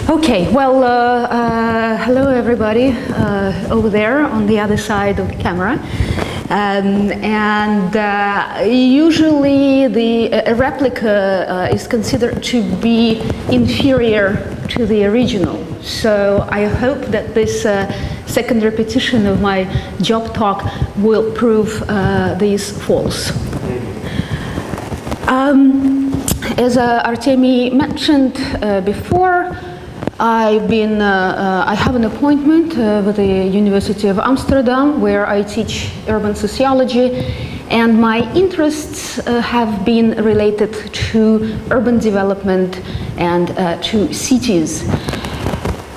Okay, well, hello everybody over there on the other side of the camera. Usually a replica is considered to be inferior to the original. So I hope that this second repetition of my job talk will prove these false. As Artemi mentioned before, I have an appointment with the University of Amsterdam, where I teach urban sociology, and my interests have been related to urban development and to cities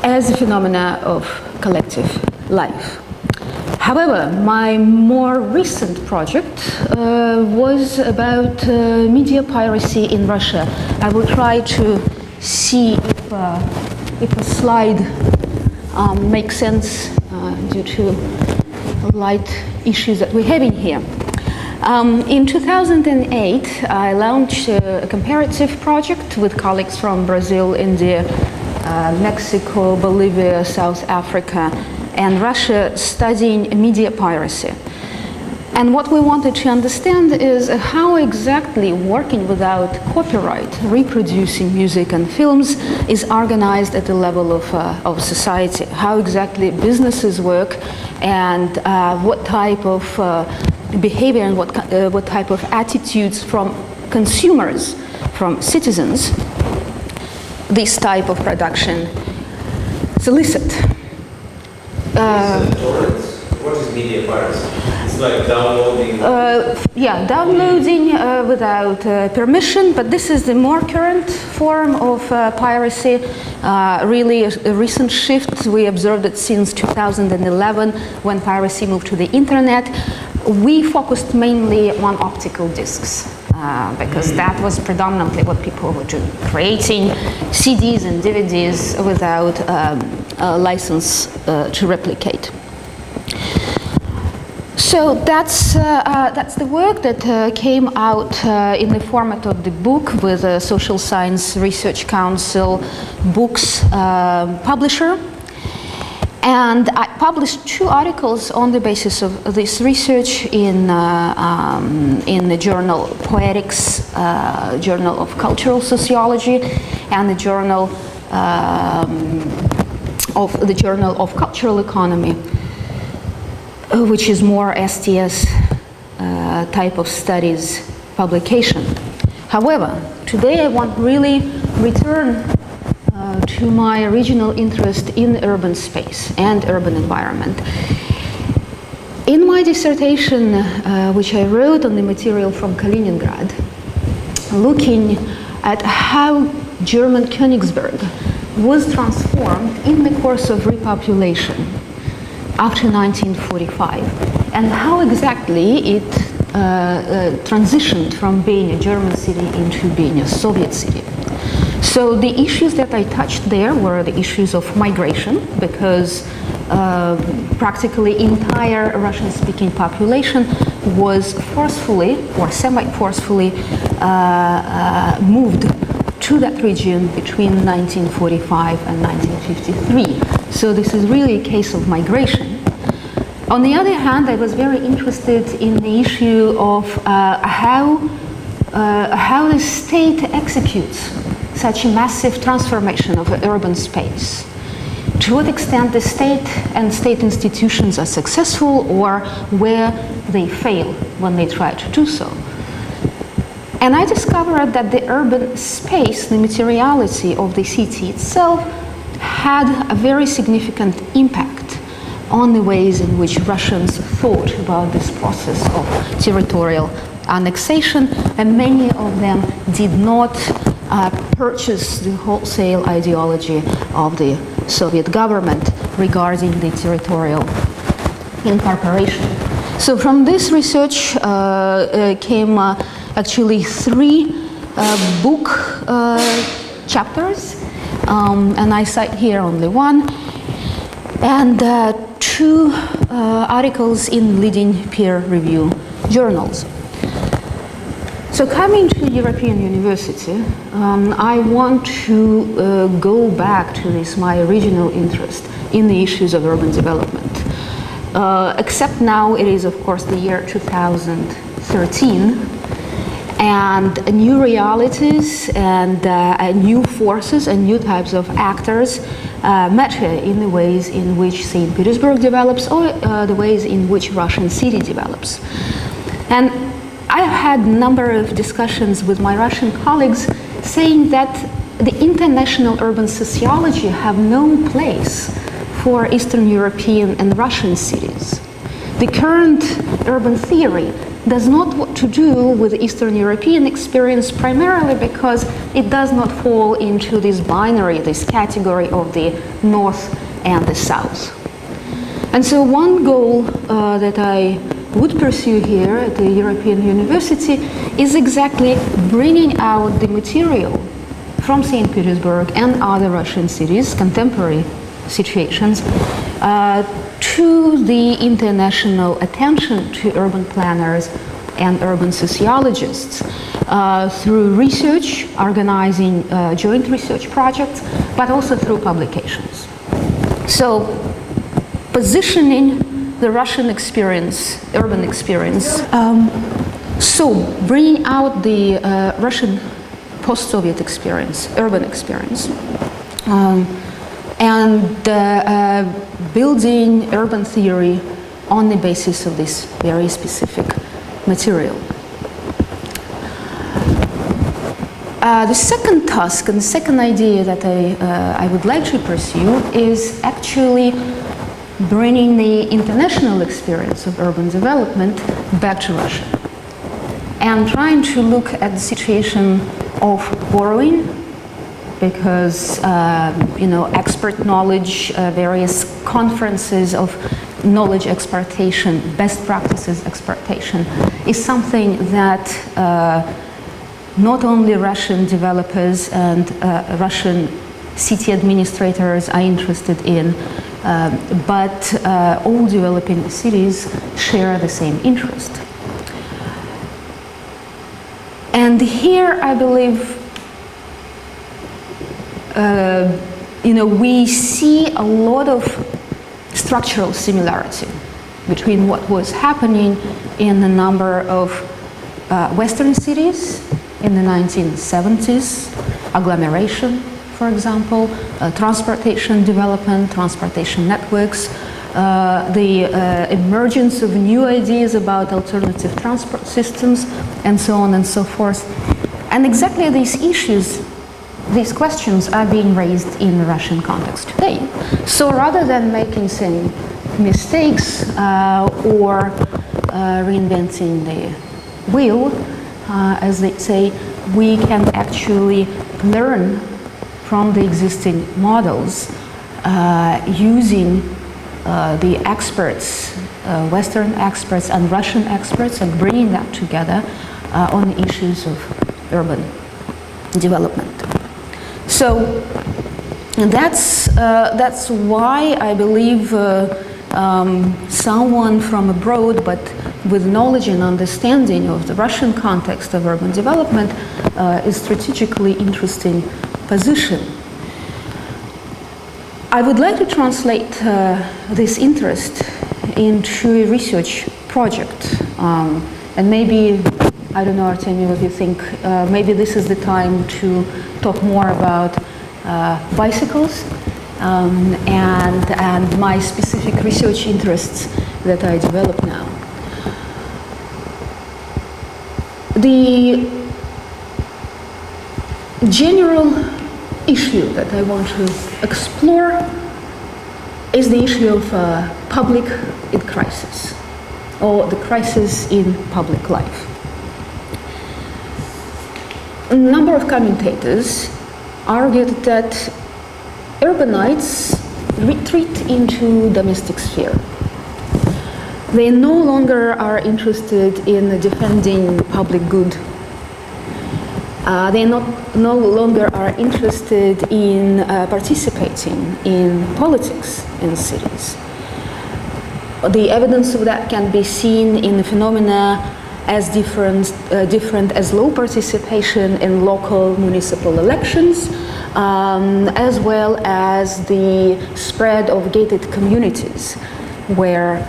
as a phenomena of collective life. However, my more recent project was about media piracy in Russia. I will try to see if a slide makes sense due to light issues that we're having here. In 2008, I launched a comparative project with colleagues from Brazil, India, Mexico, Bolivia, South Africa, and Russia, studying media piracy. And what we wanted to understand is how exactly working without copyright, reproducing music and films, is organized at the level of society, how exactly businesses work, and what type of behavior and what type of attitudes from consumers, from citizens, this type of production solicit. What is media piracy? It's like downloading? Downloading without permission, but this is the more current form of piracy. Really a recent shift. We observed it since 2011 when piracy moved to the internet. We focused mainly on optical discs. Because that was predominantly what people were doing, creating CDs and DVDs without a license to replicate. So that's the work that came out in the format of the book with the Social Science Research Council Books publisher. And I published 2 articles on the basis of this research in the journal Poetics, Journal of Cultural Sociology, and the Journal of Cultural Economy, which is more STS type of studies publication. However, today I want really return to my original interest in urban space and urban environment. In my dissertation, which I wrote on the material from Kaliningrad, looking at how German Königsberg was transformed in the course of repopulation after 1945, and how exactly it transitioned from being a German city into being a Soviet city. So the issues that I touched there were the issues of migration, because practically entire Russian-speaking population was forcefully or semi-forcefully moved to that region between 1945 and 1953. So this is really a case of migration. On the other hand, I was very interested in the issue of how the state executes such a massive transformation of urban space. To what extent the state and state institutions are successful, or where they fail when they try to do so. And I discovered that the urban space, the materiality of the city itself, had a very significant impact on the ways in which Russians thought about this process of territorial annexation, and many of them did not purchase the wholesale ideology of the Soviet government regarding the territorial incorporation. So from this research came actually 3 book chapters, and I cite here only one, and 2 articles in leading peer review journals. So coming to European University, I want to go back to this, my original interest in the issues of urban development. Except now it is, of course, the year 2013, and new realities and new forces and new types of actors matter in the ways in which St. Petersburg develops, or the ways in which Russian city develops. And I've had a number of discussions with my Russian colleagues saying that the international urban sociology have no place for Eastern European and Russian cities. The current urban theory does not want to do with Eastern European experience, primarily because it does not fall into this binary, this category of the North and the South. And so one goal that I would pursue here at the European University is exactly bringing out the material from St. Petersburg and other Russian cities, contemporary situations, to the international attention to urban planners and urban sociologists through research, organizing joint research projects, but also through publications. So positioning the Russian experience, urban experience, so bringing out the Russian post-Soviet experience, urban experience, and building urban theory on the basis of this very specific material. The second task and the second idea that I would like to pursue is actually bringing the international experience of urban development back to Russia and trying to look at the situation of borrowing, because expert knowledge, various conferences of knowledge exportation, best practices exportation is something that not only Russian developers and Russian city administrators are interested in, but all developing cities share the same interest. And here I believe we see a lot of structural similarity between what was happening in a number of Western cities in the 1970s, agglomeration, for example, transportation development, transportation networks, the emergence of new ideas about alternative transport systems, and so on and so forth. And exactly these issues, these questions are being raised in the Russian context today. So rather than making some mistakes or reinventing the wheel, as they say, we can actually learn from the existing models using the experts, Western experts and Russian experts, and bringing that together on the issues of urban development. So that's why I believe someone from abroad, but with knowledge and understanding of the Russian context of urban development, is strategically interesting position. I would like to translate this interest into a research project, and maybe, I don't know, Artemy, what you think, maybe this is the time to talk more about bicycles and my specific research interests that I develop now. The general issue that I want to explore is the issue of public in crisis, or the crisis in public life. A number of commentators argued that urbanites retreat into domestic sphere. They no longer are interested in defending public good. They no longer are interested in participating in politics in cities. The evidence of that can be seen in the phenomena as different as low participation in local municipal elections, as well as the spread of gated communities, where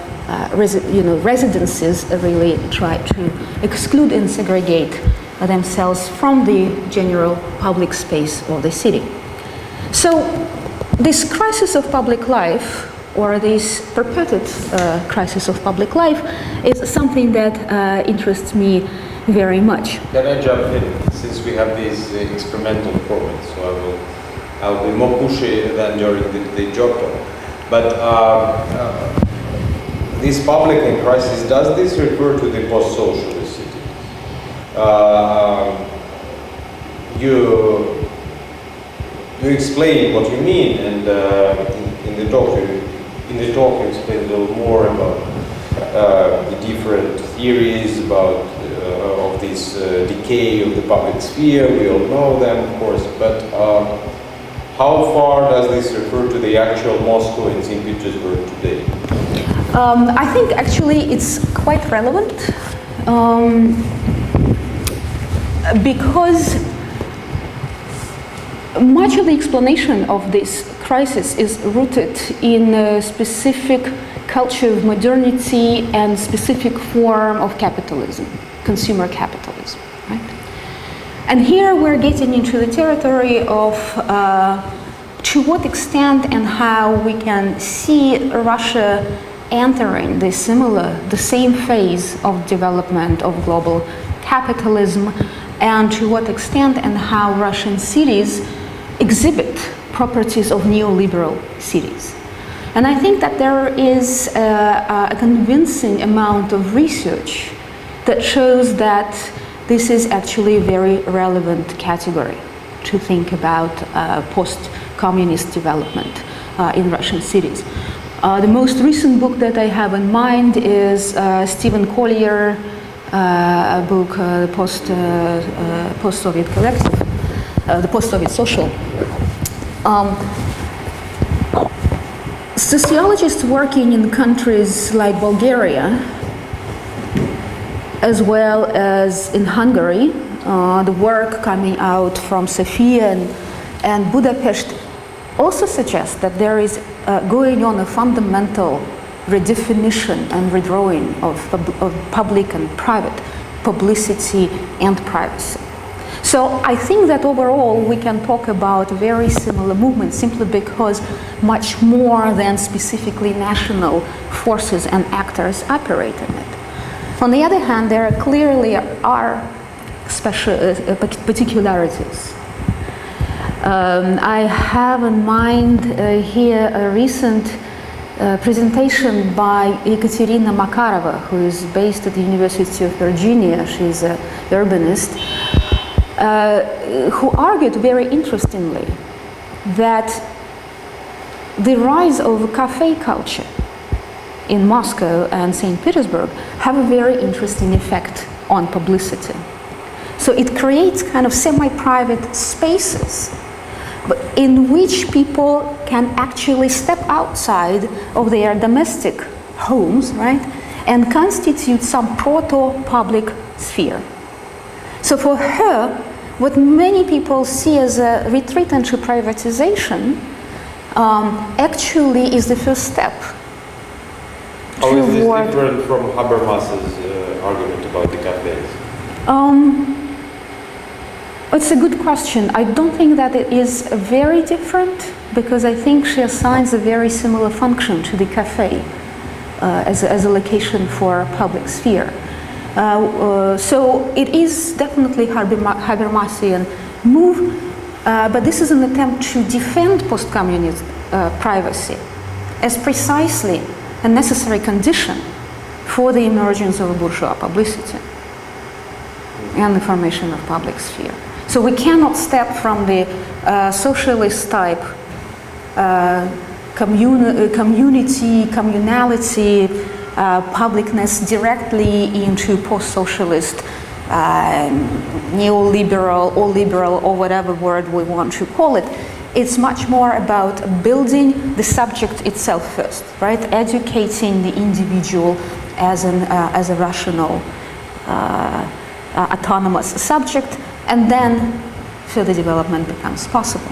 residences really try to exclude and segregate themselves from the general public space of the city. So this crisis of public life, or this perpetuated crisis of public life, is something that interests me very much. Can I jump in, since we have these experimental formats? So I'll be more pushy than during the job talk. But this public and crisis, does this refer to the post-socialist city? You explain what you mean, and in the talk you explain a little more about the different theories about of this decay of the public sphere. We all know them, of course, but how far does this refer to the actual Moscow and St. Petersburg today? I think actually it's quite relevant because much of the explanation of this crisis is rooted in a specific culture of modernity and specific form of capitalism, consumer capitalism, right? And here we're getting into the territory of to what extent and how we can see Russia entering the same phase of development of global capitalism, and to what extent and how Russian cities exhibit properties of neoliberal cities. And I think that there is a convincing amount of research that shows that this is actually a very relevant category to think about post-communist development in Russian cities. The most recent book that I have in mind is Stephen Collier book, Post-Soviet Collective, the Post-Soviet Social. Sociologists working in countries like Bulgaria, as well as in Hungary, the work coming out from Sofia and Budapest also suggests that there is going on a fundamental redefinition and redrawing of public and private, publicity and privacy. So I think that overall we can talk about very similar movements simply because much more than specifically national forces and actors operate in it. On the other hand, there clearly are special particularities. I have in mind here a recent presentation by Ekaterina Makarova, who is based at the University of Virginia. She's an urbanist, who argued very interestingly that the rise of cafe culture in Moscow and St. Petersburg have a very interesting effect on publicity. So it creates kind of semi-private spaces in which people can actually step outside of their domestic homes, right, and constitute some proto-public sphere. So for her, what many people see as a retreat into privatization actually is the first step. How is this different from Habermas's argument about the cafes? It's a good question. I don't think that it is very different, because I think she assigns a very similar function to the cafe as a location for public sphere. So it is definitely Habermasian move, but this is an attempt to defend post-communist privacy as precisely a necessary condition for the emergence of bourgeois publicity and the formation of public sphere. So we cannot step from the socialist type community, communality, publicness directly into post-socialist, neoliberal or liberal or whatever word we want to call it. It's much more about building the subject itself first, right? Educating the individual as a rational autonomous subject, and then further development becomes possible.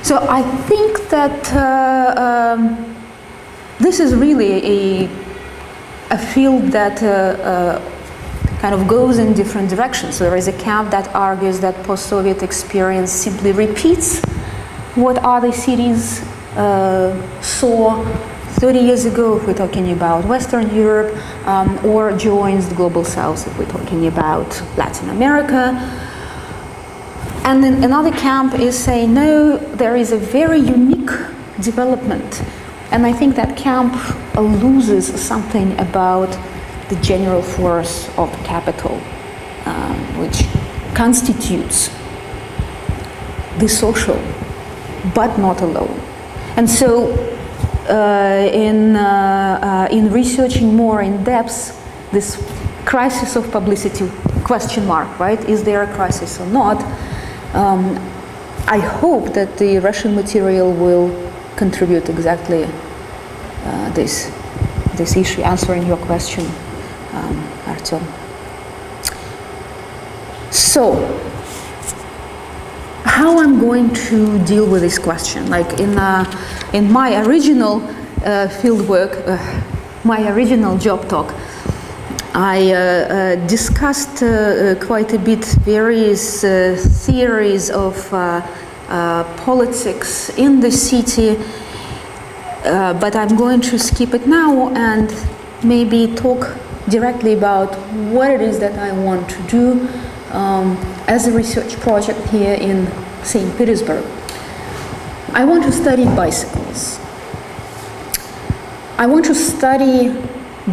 So I think that this is really a field that kind of goes in different directions. So there is a camp that argues that post-Soviet experience simply repeats what other cities saw 30 years ago, if we're talking about Western Europe, or joins the Global South, if we're talking about Latin America. And then another camp is saying, no, there is a very unique development. And I think that camp loses something about the general force of the capital, which constitutes the social, but not alone. And so in researching more in depth this crisis of publicity, question mark, right? Is there a crisis or not? I hope that the Russian material will contribute exactly this issue, answering your question, Artyom. So, how I'm going to deal with this question? Like in my original fieldwork, my original job talk, I discussed quite a bit various theories of politics in the city, but I'm going to skip it now and maybe talk directly about what it is that I want to do as a research project here in St. Petersburg. I want to study bicycles. I want to study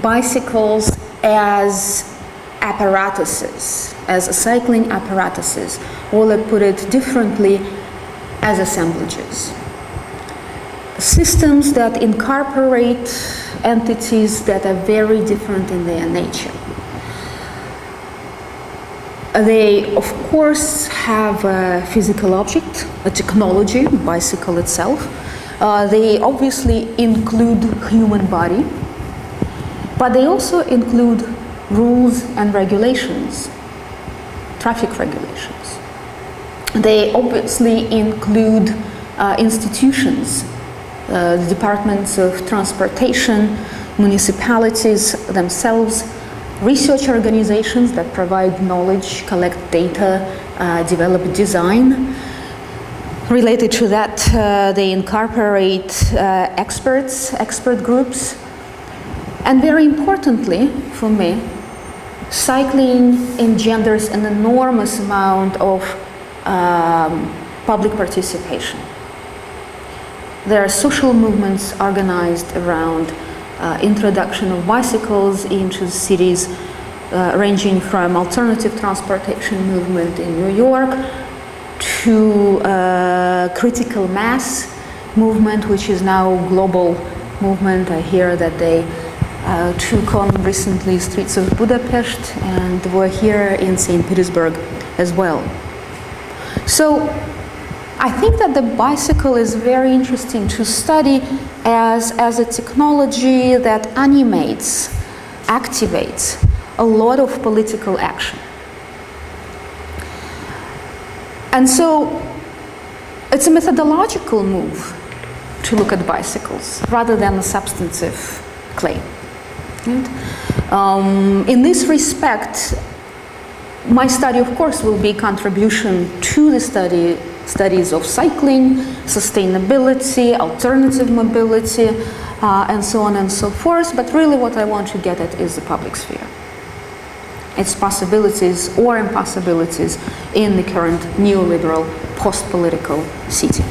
bicycles as apparatuses, as cycling apparatuses, or let's put it differently, as assemblages. Systems that incorporate entities that are very different in their nature. They, of course, have a physical object, a technology, a bicycle itself. They obviously include human body, but they also include rules and regulations, traffic regulations. They obviously include institutions, the departments of transportation, municipalities themselves, research organizations that provide knowledge, collect data, develop design. Related to that, they incorporate expert groups. And very importantly, for me, cycling engenders an enormous amount of public participation. There are social movements organized around introduction of bicycles into cities, ranging from alternative transportation movement in New York to critical mass movement, which is now a global movement. I hear that they took on recently streets of Budapest and were here in St. Petersburg as well. So I think that the bicycle is very interesting to study as a technology that animates, activates a lot of political action. And so it's a methodological move to look at bicycles rather than a substantive claim. Right? In this respect, my study, of course, will be contribution to the studies of cycling, sustainability, alternative mobility, and so on and so forth. But really what I want to get at is the public sphere, its possibilities or impossibilities in the current neoliberal post-political city.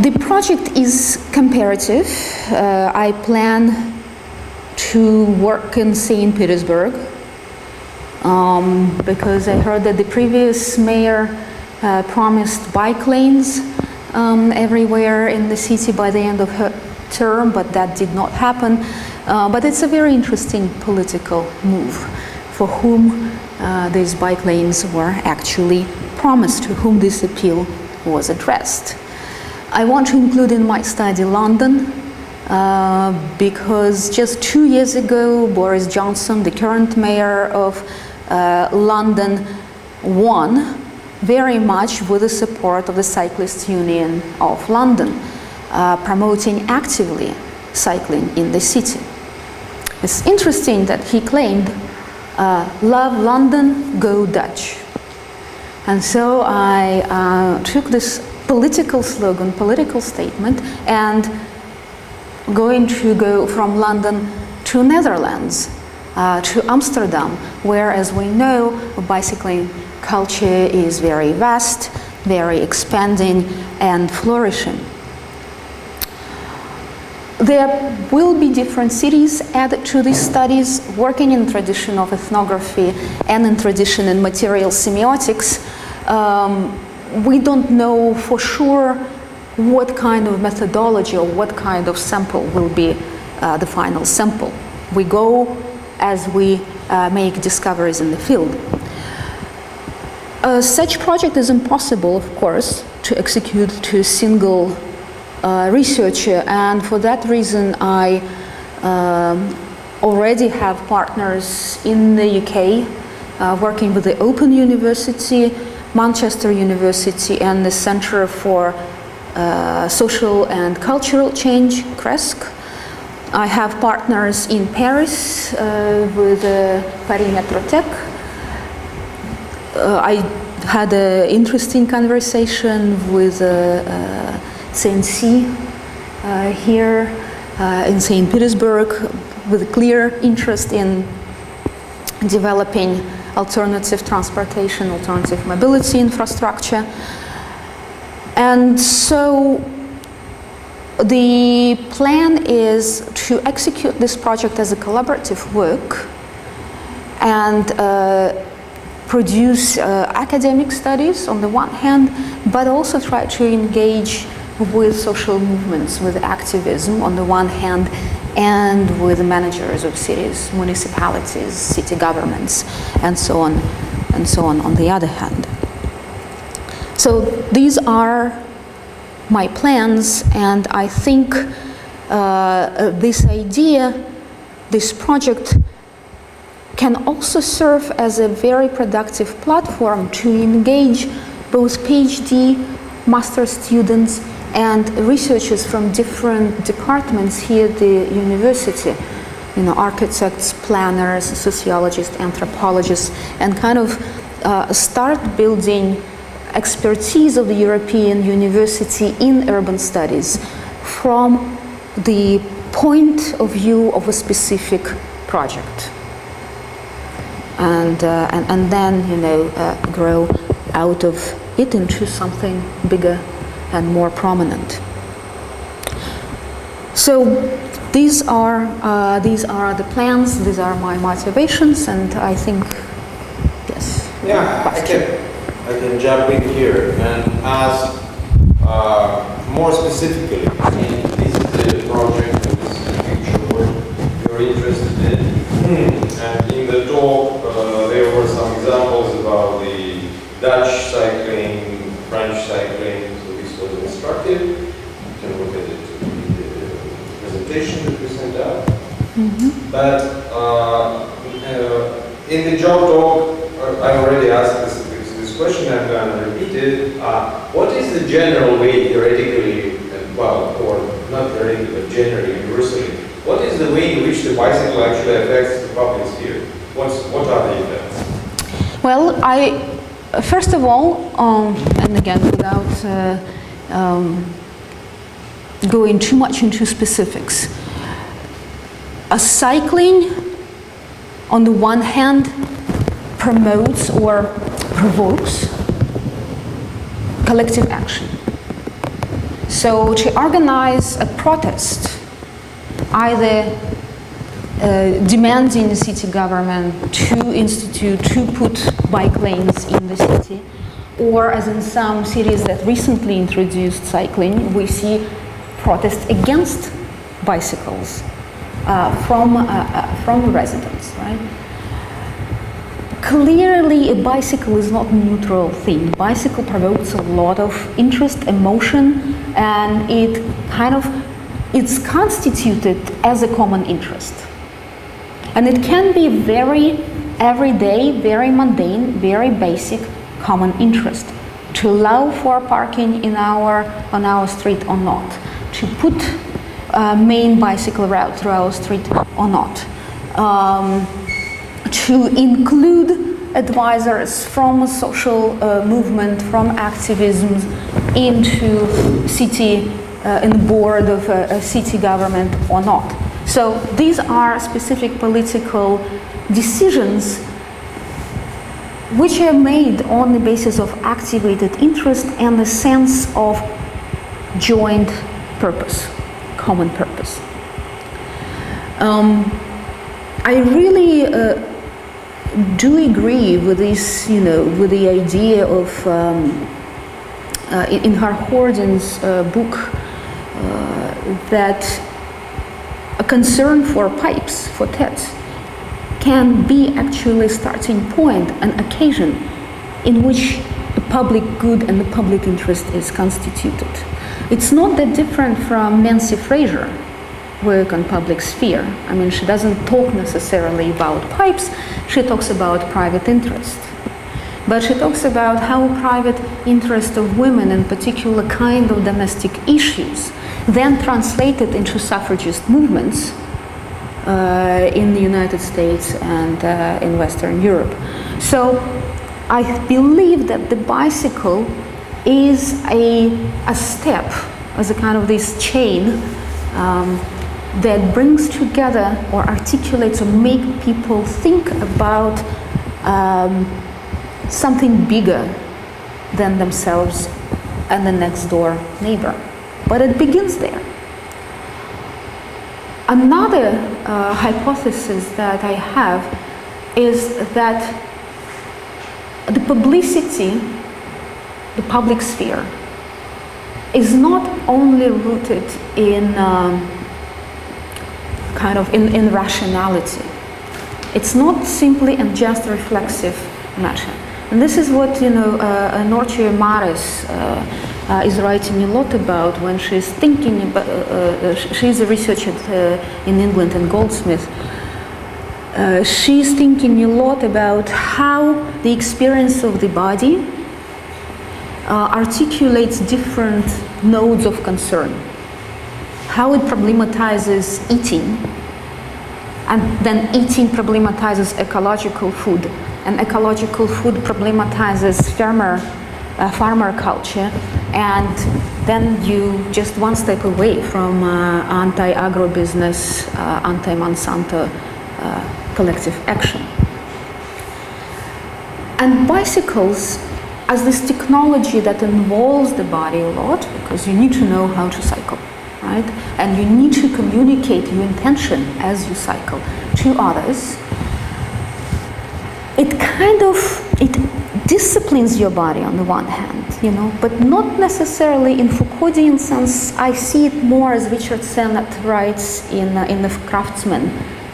The project is comparative. I plan to work in St. Petersburg because I heard that the previous mayor promised bike lanes everywhere in the city by the end of her term, but that did not happen. But it's a very interesting political move for whom these bike lanes were actually promised, to whom this appeal was addressed. I want to include in my study London, because just 2 years ago, Boris Johnson, the current mayor of London, won very much with the support of the Cyclists Union of London, promoting actively cycling in the city. It's interesting that he claimed, "Love London, go Dutch." And so I took this political slogan, political statement, and going to go from London to Netherlands, to Amsterdam, where, as we know, bicycling culture is very vast, very expanding and flourishing. There will be different cities added to these studies, working in tradition of ethnography and in tradition in material semiotics. We don't know for sure what kind of methodology or what kind of sample will be the final sample. We go as we make discoveries in the field. Such project is impossible, of course, to execute to a single researcher, and for that reason I already have partners in the UK working with the Open University, Manchester University, and the Centre for Social and Cultural Change, CRESC. I have partners in Paris with Paris Métrothèque. I had an interesting conversation with CNC here in St. Petersburg, with a clear interest in developing alternative transportation, alternative mobility infrastructure. And so the plan is to execute this project as a collaborative work and produce academic studies on the one hand, but also try to engage with social movements, with activism on the one hand, and with the managers of cities, municipalities, city governments, and so on the other hand. So these are my plans, and I think this idea, this project, can also serve as a very productive platform to engage both PhD, master students, and researchers from different departments here at the university, architects, planners, sociologists, anthropologists, and kind of start building expertise of the European University in urban studies from the point of view of a specific project. And then, grow out of it into something bigger and more prominent. So these are the plans. These are my motivations, and I think, yes. Yeah, I can jump in here and ask more specifically. I mean, this is the project, and this is the future work you're interested in. And in the talk, there were some examples about the Dutch cycling, French cycling. Instructive. You can look at it in the presentation that we sent out. Mm-hmm. But in the job talk, I already asked this question. I'm going to repeat it. What is the general way, theoretically, or not theoretically, but generally, universally, what is the way in which the bicycle actually affects the public sphere? What are the effects? Well, first of all, and again, without going too much into specifics. Cycling, on the one hand, promotes or provokes collective action. So to organize a protest, either demanding the city government to put bike lanes in the city, or as in some cities that recently introduced cycling, we see protests against bicycles from residents, right? Clearly, a bicycle is not a neutral thing. Bicycle provokes a lot of interest, emotion, and it kind of it's constituted as a common interest. And it can be very everyday, very mundane, very basic common interest. To allow for parking on our street or not. To put main bicycle route through our street or not. To include advisors from social movement, from activism into city, in the board of a city government or not. So these are specific political decisions which are made on the basis of activated interest and the sense of joint purpose, common purpose. I really do agree with this, with the idea of, in Harhorden's book, that a concern for pipes, for TEDs, can be actually a starting point, an occasion in which the public good and the public interest is constituted. It's not that different from Nancy Fraser work on public sphere. I mean, she doesn't talk necessarily about pipes, she talks about private interest. But she talks about how private interest of women in particular kind of domestic issues then translated into suffragist movements in the United States and in Western Europe. So I believe that the bicycle is a step, as a kind of this chain that brings together or articulates or make people think about something bigger than themselves and the next door neighbor. But it begins there. Another hypothesis that I have is that the publicity, the public sphere, is not only rooted in in rationality. It's not simply and just reflexive matter. And this is what Norcia Mares is writing a lot about when she's thinking about, she's a researcher in England and Goldsmith. She's thinking a lot about how the experience of the body articulates different nodes of concern. How it problematizes eating, and then eating problematizes ecological food, and ecological food problematizes farmer culture, and then you just one step away from anti-agrobusiness, anti-Monsanto collective action. And bicycles, as this technology that involves the body a lot, because you need to know how to cycle, right? And you need to communicate your intention as you cycle to others. It disciplines your body on the one hand, but not necessarily in Foucauldian sense. I see it more as Richard Sennett writes in the Craftsman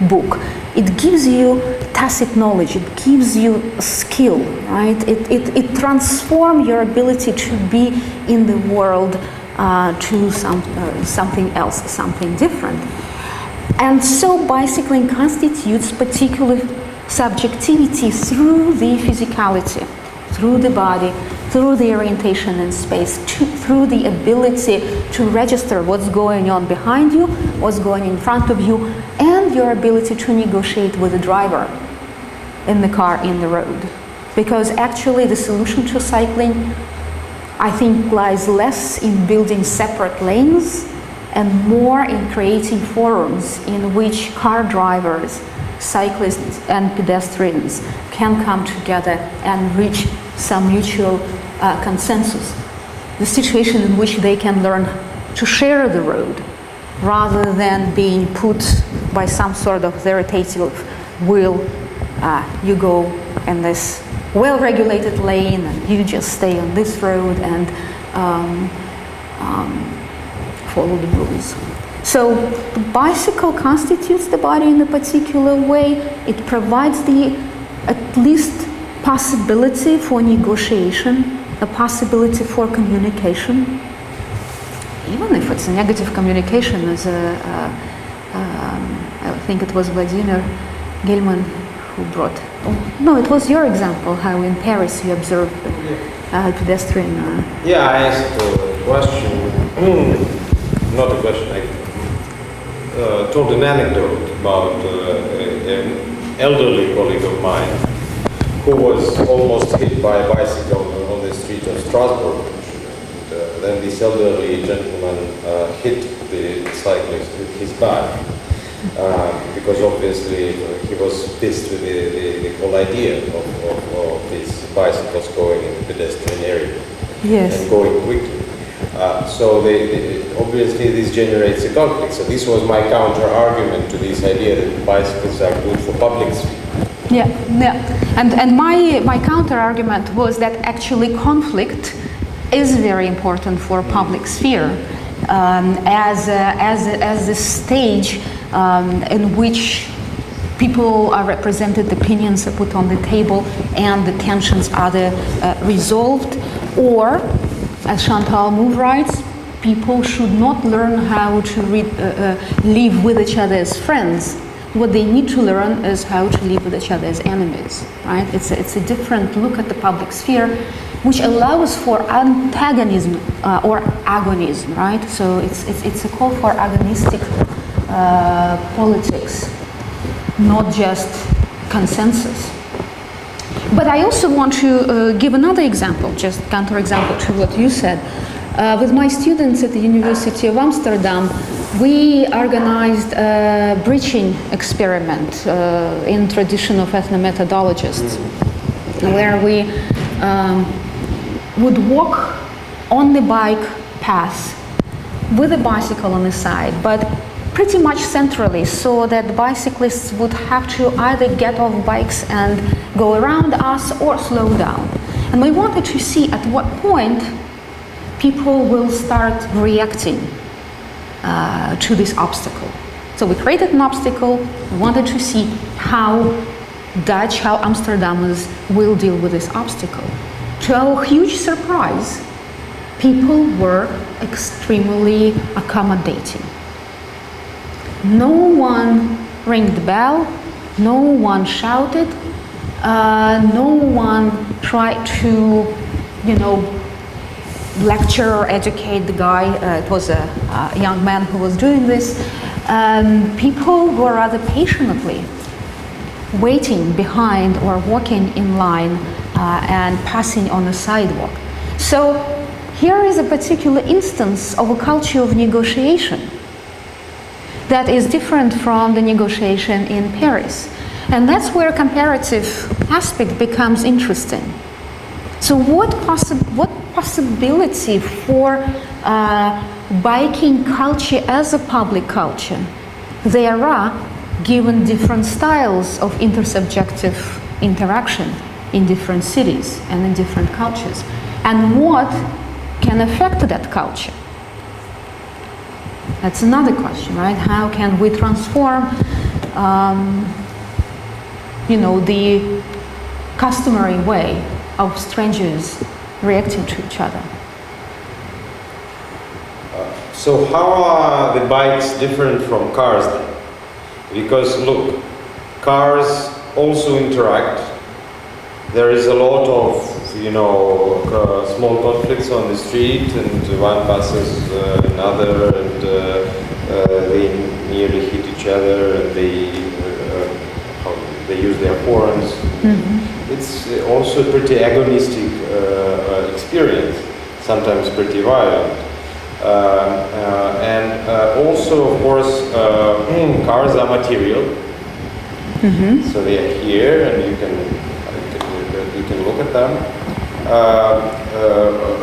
book. It gives you tacit knowledge, it gives you skill, right? It transforms your ability to be in the world to something else, something different. And so bicycling constitutes particular subjectivity through the physicality, through the body, through the orientation in space, through the ability to register what's going on behind you, what's going in front of you, and your ability to negotiate with the driver in the car, in the road. Because actually the solution to cycling, I think, lies less in building separate lanes and more in creating forums in which car drivers, cyclists and pedestrians can come together and reach some mutual consensus. The situation in which they can learn to share the road rather than being put by some sort of authoritative will. You go in this well-regulated lane and you just stay on this road and follow the rules. So the bicycle constitutes the body in a particular way. It provides the at least possibility for negotiation, a possibility for communication. even if it's a negative communication, as I think it was Vladimir Gelman who brought. Oh, no, it was your example how in Paris you observed pedestrian. Yeah, I asked a question. Not a question. I told an anecdote about an elderly colleague of mine who was almost hit by a bicycle on the street of Strasbourg. Then this elderly gentleman hit the cyclist with his bike because obviously he was pissed with the whole idea of these bicycles going in the pedestrian area and going quickly. So obviously this generates a conflict. So this was my counter argument to this idea that bicycles are good for public sphere. Yeah. And my counter argument was that actually conflict is very important for public sphere as a stage in which people are represented, opinions are put on the table, and the tensions are resolved. Or, as Chantal Mouffe writes, people should not learn how to live with each other as friends. What they need to learn is how to live with each other as enemies, right? It's a different look at the public sphere, which allows for antagonism or agonism, right? So it's a call for agonistic politics, not just consensus. But I also want to give another example, just counter-example to what you said. With my students at the University of Amsterdam, we organized a breaching experiment in tradition of ethnomethodologists, where we would walk on the bike path with a bicycle on the side, but pretty much centrally, so that bicyclists would have to either get off bikes and go around us or slow down. And we wanted to see at what point people will start reacting to this obstacle. So we created an obstacle. We wanted to see how Amsterdammers will deal with this obstacle. To our huge surprise, people were extremely accommodating. No one rang the bell, no one shouted, no one tried to, lecture or educate the guy. It was a young man who was doing this. People were rather patiently waiting behind or walking in line and passing on the sidewalk. So here is a particular instance of a culture of negotiation that is different from the negotiation in Paris. And that's where comparative aspect becomes interesting. So what possibility for biking culture as a public culture there are, given different styles of intersubjective interaction in different cities and in different cultures, and what can affect that culture? That's another question, right? How can we transform, the customary way of strangers reacting to each other? So how are the bikes different from cars then? Because look, cars also interact. There is a lot of, small conflicts on the street, and one passes another, and they nearly hit each other, and they use their horns. Mm-hmm. It's also a pretty agonistic experience, sometimes pretty violent. And also, of course, cars are material. Mm-hmm. So they are here, and you can look at them.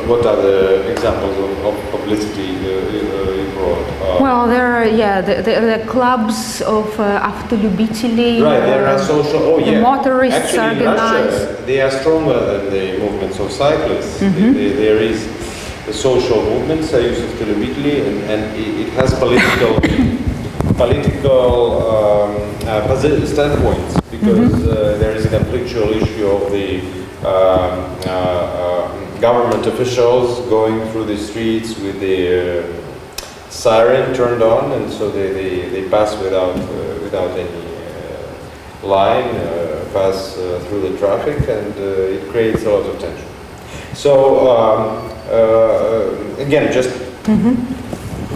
What are the examples of publicity you brought? Well, there are the clubs of автолюбители. Right, there are social. The motorists actually, organized. In Russia, they are stronger than the movements of cyclists. Mm-hmm. There is the social movements, I use автолюбители, and it has political standpoints, because mm-hmm. There is a conflictual issue of the government officials going through the streets with their siren turned on, and so they pass without any line, pass through the traffic, and it creates a lot of tension. So again, just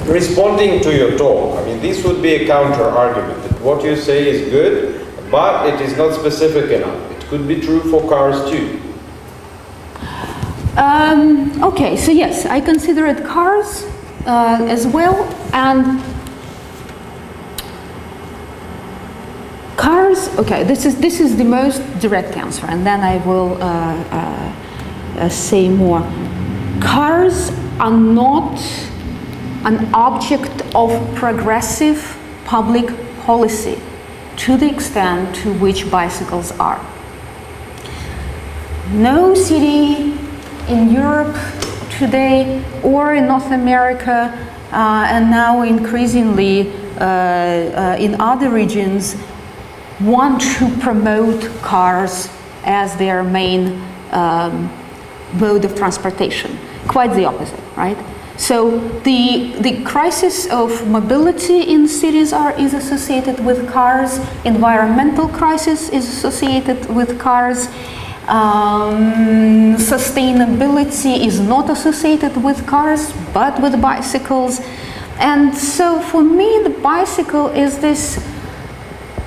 responding to your talk, I mean, this would be a counter argument that what you say is good, but it is not specific enough. It could be true for cars too. Okay, so yes, I consider it cars as well, and cars. Okay, this is the most direct answer, and then I will say more. Cars are not an object of progressive public policy to the extent to which bicycles are. No city in Europe today or in North America and now increasingly in other regions want to promote cars as their main mode of transportation. Quite the opposite, right? So the crisis of mobility in cities is associated with cars. Environmental crisis is associated with cars. Sustainability is not associated with cars, but with bicycles. And so for me, the bicycle is this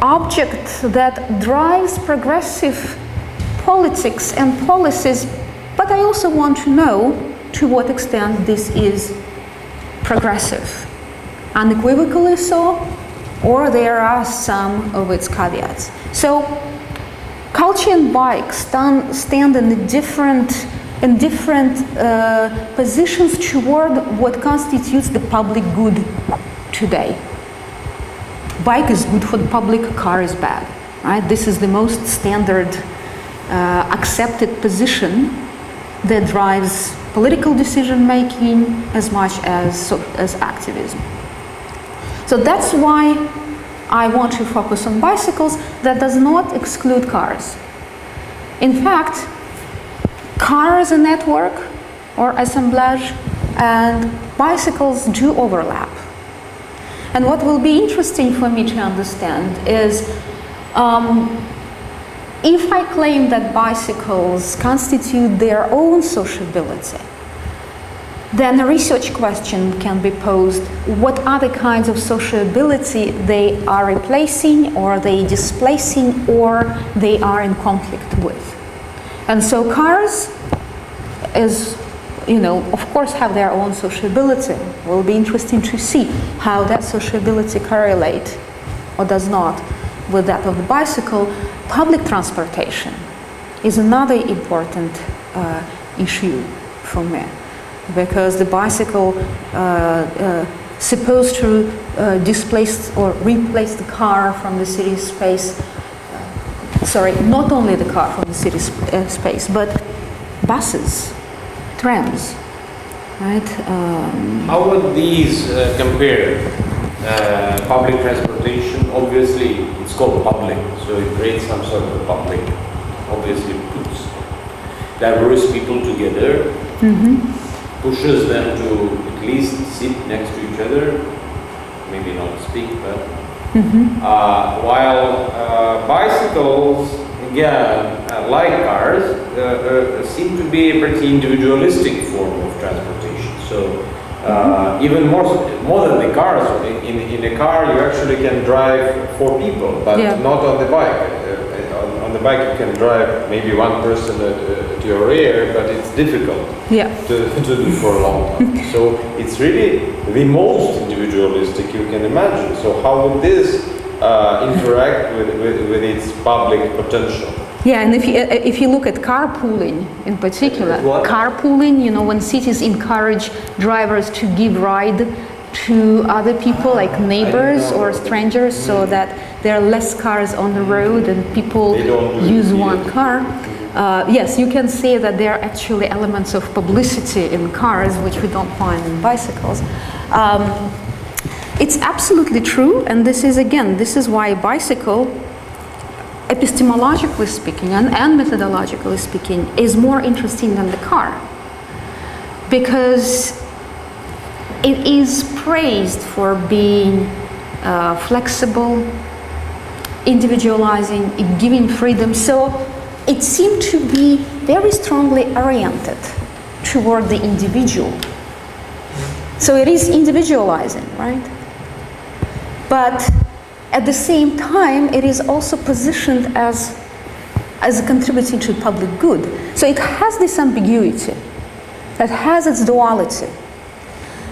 object that drives progressive politics and policies, but I also want to know to what extent this is progressive, unequivocally so, or there are some of its caveats. So culture and bikes stand in different positions toward what constitutes the public good today. Bike is good for the public, car is bad, right? This is the most standard accepted position that drives political decision making as much as activism. So that's why I want to focus on bicycles. That does not exclude cars. In fact, car as a network or assemblage and bicycles do overlap. And what will be interesting for me to understand is if I claim that bicycles constitute their own sociability, then a research question can be posed: what other kinds of sociability they are replacing, or they displacing, or they are in conflict with? And so cars, of course, have their own sociability. It will be interesting to see how that sociability correlates or does not with that of the bicycle. Public transportation is another important issue for me, because the bicycle supposed to displace or replace the car from the city space. Not only the car from the city space, but buses, trams, right? How would these compare? Public transportation, obviously, it's called public, so it creates some sort of public. Obviously, puts diverse people together, pushes them to at least sit next to each other, maybe not speak, but while bicycles, again, like cars, seem to be a pretty individualistic form of transportation. So even more than the cars, in a car you actually can drive 4 people, but not on the bike. On the bike you can drive maybe one person at your rear, but it's difficult to do for a long time. So it's really the most individualistic you can imagine. So how would this interact with its public potential? Yeah, and if you look at carpooling in particular, carpooling, when cities encourage drivers to give ride to other people, like neighbors or strangers, so that there are less cars on the road and people use one car. Yes, you can say that there are actually elements of publicity in cars which we don't find in bicycles. It's absolutely true, and this is why a bicycle, epistemologically speaking and methodologically speaking, is more interesting than the car, because it is praised for being flexible, individualizing, giving freedom. So it seemed to be very strongly oriented toward the individual. So it is individualizing, right? But at the same time, it is also positioned as contributing to public good. So it has this ambiguity, that has its duality.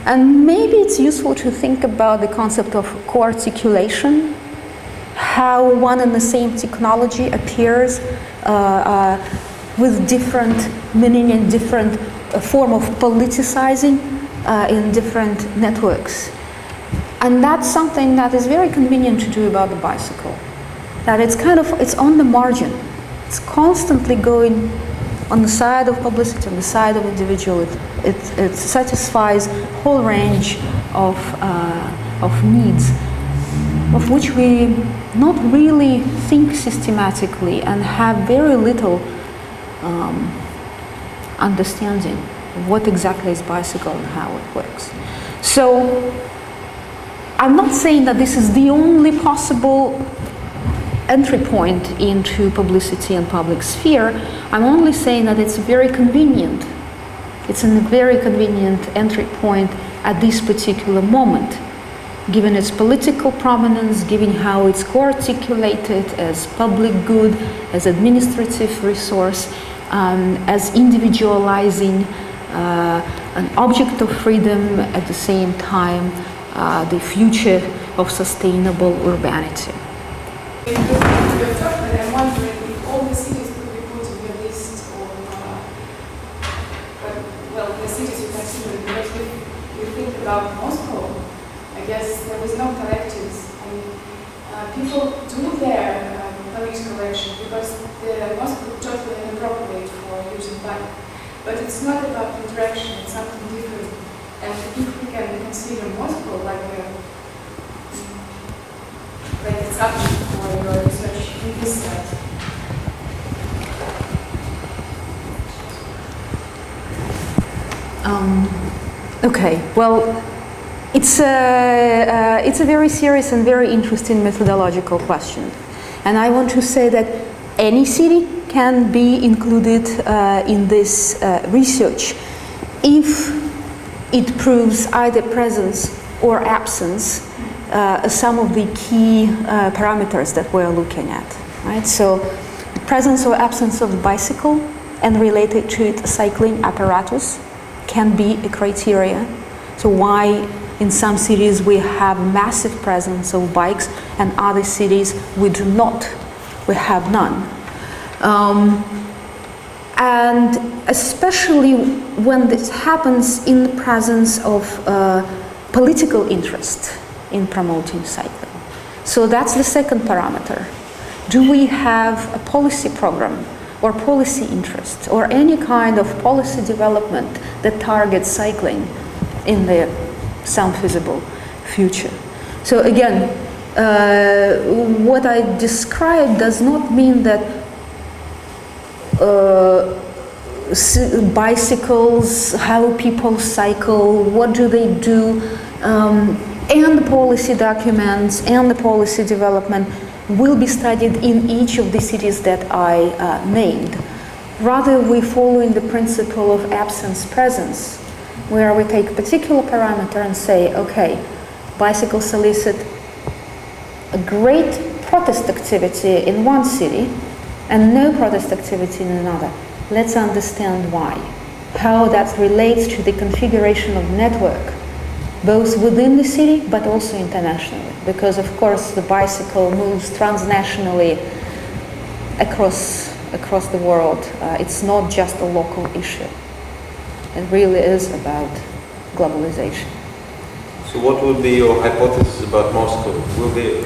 And maybe it's useful to think about the concept of co-articulation, how one and the same technology appears with different meaning and different form of politicizing in different networks. And that's something that is very convenient to do about the bicycle. That it's on the margin. It's constantly going on the side of publicity, on the side of individual. It satisfies a whole range of needs, of which we not really think systematically and have very little understanding of what exactly is bicycle and how it works. So I'm not saying that this is the only possible entry point into publicity and public sphere. I'm only saying that it's very convenient. It's a very convenient entry point at this particular moment, given its political prominence, given how it's co-articulated as public good, as administrative resource, as individualizing an object of freedom, at the same time the future of sustainable urbanity. I'm wondering if all the cities could be put in the list of, the cities you consider, because if you think about Moscow, I guess there was no collectives. I mean, people do their police collection because the Moscow is totally inappropriate for using bike. But it's not about interaction, it's something different. And if we can consider Moscow like a subject for your research in this sense. Okay, well, it's a very serious and very interesting methodological question. And I want to say that any city can be included in this research if it proves either presence or absence some of the key parameters that we're looking at, right? So presence or absence of bicycle and related to it cycling apparatus can be a criteria. So why in some cities we have massive presence of bikes and other cities we do not, we have none. And especially when this happens in the presence of political interest in promoting cycling. So that's the second parameter. Do we have a policy program or policy interest or any kind of policy development that targets cycling in the some feasible future? So again, what I described does not mean that bicycles, how people cycle, what do they do, and the policy documents and the policy development will be studied in each of the cities that I named. Rather, we follow in the principle of absence-presence, where we take a particular parameter and say, okay, bicycles solicit a great protest activity in one city and no protest activity in another. Let's understand why, how that relates to the configuration of network, both within the city but also internationally, because of course the bicycle moves transnationally across the world. It's not just a local issue. It really is about globalization. So what would be your hypothesis about Moscow? Will they,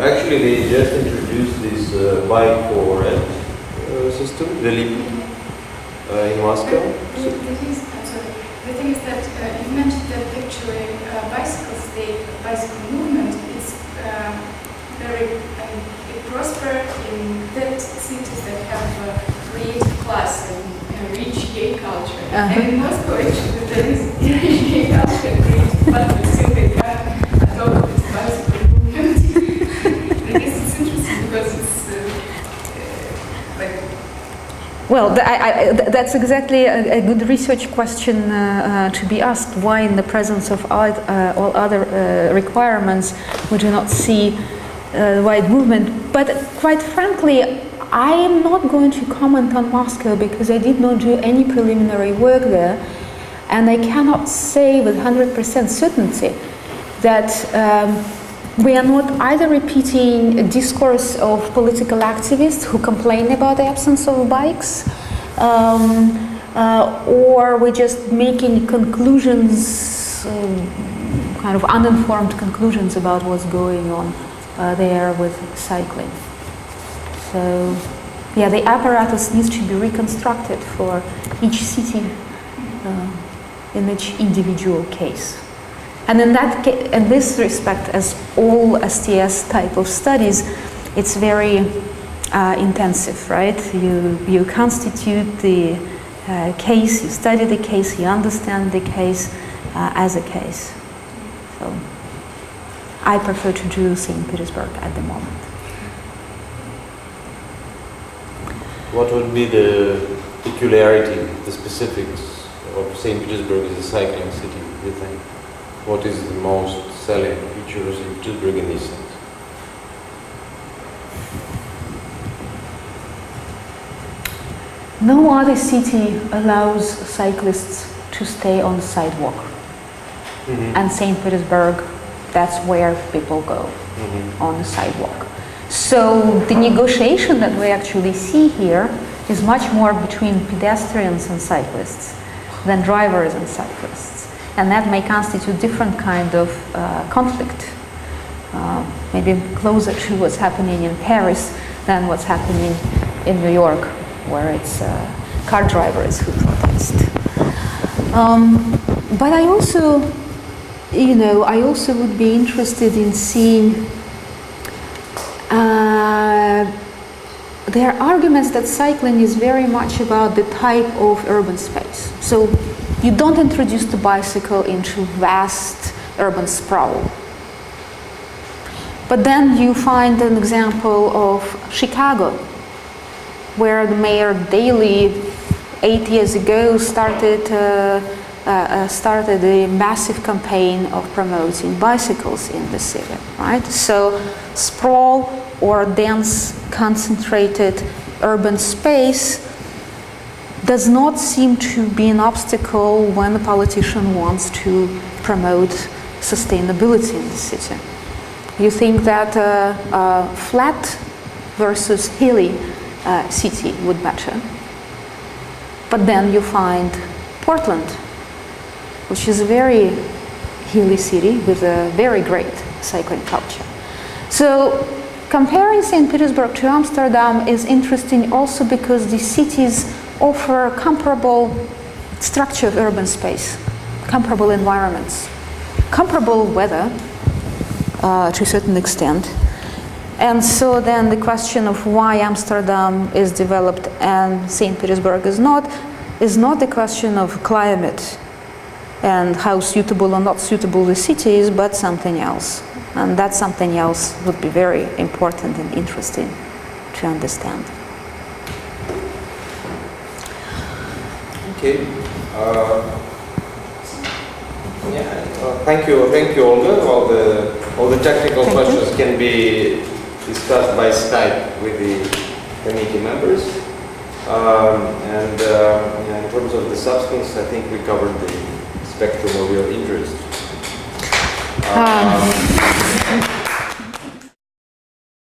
actually they just introduced this bike for rent system, the LIP, in Moscow. The thing is that you mentioned that actually bicycle movement is very, it prospered in that cities that have a creative class and rich gay culture. And in Moscow actually there is rich gay culture, but still adopt this bicycle community. I guess it's interesting because it's like. Well, that's exactly a good research question to be asked. Why, in the presence of all other requirements, we do not see wide movement? But quite frankly, I am not going to comment on Moscow because I did not do any preliminary work there, and I cannot say with 100% certainty that we are not either repeating a discourse of political activists who complain about the absence of bikes, or we're just making conclusions, kind of uninformed conclusions about what's going on there with cycling. So, yeah, the apparatus needs to be reconstructed for each city in each individual case. And in this respect, as all STS type of studies, it's very intensive, right? You constitute the case, you study the case, you understand the case as a case. So I prefer to do St. Petersburg at the moment. What would be the peculiarity, the specifics of St. Petersburg as a cycling city, do you think? What is the most selling feature of St. Petersburg in this sense? No other city allows cyclists to stay on the sidewalk. Mm-hmm. And St. Petersburg, that's where people go, on the sidewalk. So the negotiation that we actually see here is much more between pedestrians and cyclists than drivers and cyclists. And that may constitute different kind of conflict, maybe closer to what's happening in Paris than what's happening in New York, where it's car drivers who protest. But I also, I also would be interested in seeing there are arguments that cycling is very much about the type of urban space. So you don't introduce the bicycle into vast urban sprawl. But then you find an example of Chicago, where the mayor Daley 8 years ago started a massive campaign of promoting bicycles in the city, right? So sprawl or dense, concentrated urban space does not seem to be an obstacle when a politician wants to promote sustainability in the city. You think that a flat versus hilly city would matter. But then you find Portland, which is a very hilly city with a very great cycling culture. So comparing St. Petersburg to Amsterdam is interesting also because the cities offer comparable structure of urban space, comparable environments, comparable weather to a certain extent. And so then the question of why Amsterdam is developed and St. Petersburg is not the question of climate and how suitable or not suitable the city is, but something else. And that something else would be very important and interesting to understand. Okay. Thank you, Olga. All the technical questions can be discussed by Skype with the committee members. And in terms of the substance, I think we covered the spectrum of your interest.